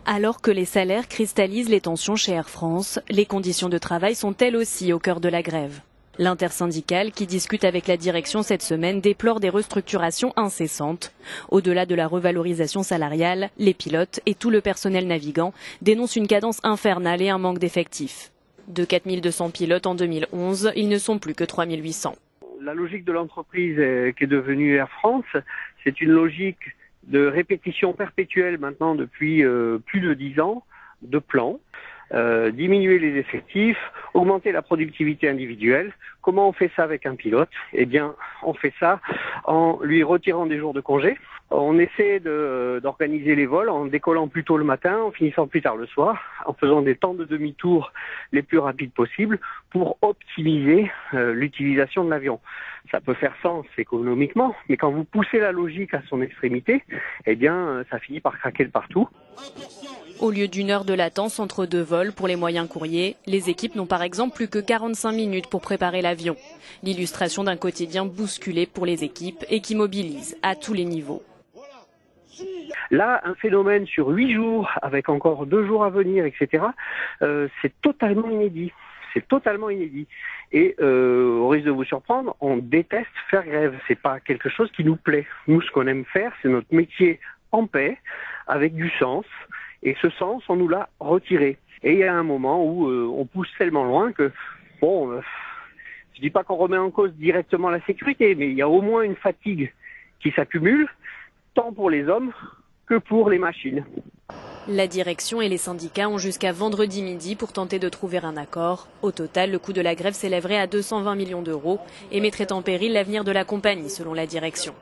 Alors que les salaires cristallisent les tensions chez Air France, les conditions de travail sont elles aussi au cœur de la grève. L'intersyndicale, qui discute avec la direction cette semaine, déplore des restructurations incessantes. Au-delà de la revalorisation salariale, les pilotes et tout le personnel navigant dénoncent une cadence infernale et un manque d'effectifs. De 4200 pilotes en 2011, ils ne sont plus que 3800. La logique de l'entreprise qui est devenue Air France, c'est une logique de répétition perpétuelle maintenant depuis plus de 10 ans, de plans, diminuer les effectifs, augmenter la productivité individuelle. Comment on fait ça avec un pilote? Eh bien, on fait ça en lui retirant des jours de congé. On essaie d'organiser les vols en décollant plus tôt le matin, en finissant plus tard le soir, en faisant des temps de demi-tour les plus rapides possibles pour optimiser l'utilisation de l'avion. Ça peut faire sens économiquement, mais quand vous poussez la logique à son extrémité, eh bien, ça finit par craquer de partout. Au lieu d'une heure de latence entre deux vols pour les moyens courriers, les équipes n'ont par exemple plus que 45 minutes pour préparer l'avion. L'illustration d'un quotidien bousculé pour les équipes et qui mobilise à tous les niveaux. Là, un phénomène sur 8 jours, avec encore 2 jours à venir, etc., c'est totalement inédit. C'est totalement inédit. Et au risque de vous surprendre, on déteste faire grève. C'est pas quelque chose qui nous plaît. Nous, ce qu'on aime faire, c'est notre métier en paix, avec du sens. Et ce sens, on nous l'a retiré. Et il y a un moment où on pousse tellement loin que, bon, je dis pas qu'on remet en cause directement la sécurité, mais il y a au moins une fatigue qui s'accumule, tant pour les hommes que pour les machines. La direction et les syndicats ont jusqu'à vendredi midi pour tenter de trouver un accord. Au total, le coût de la grève s'élèverait à 220 millions d'euros et mettrait en péril l'avenir de la compagnie, selon la direction.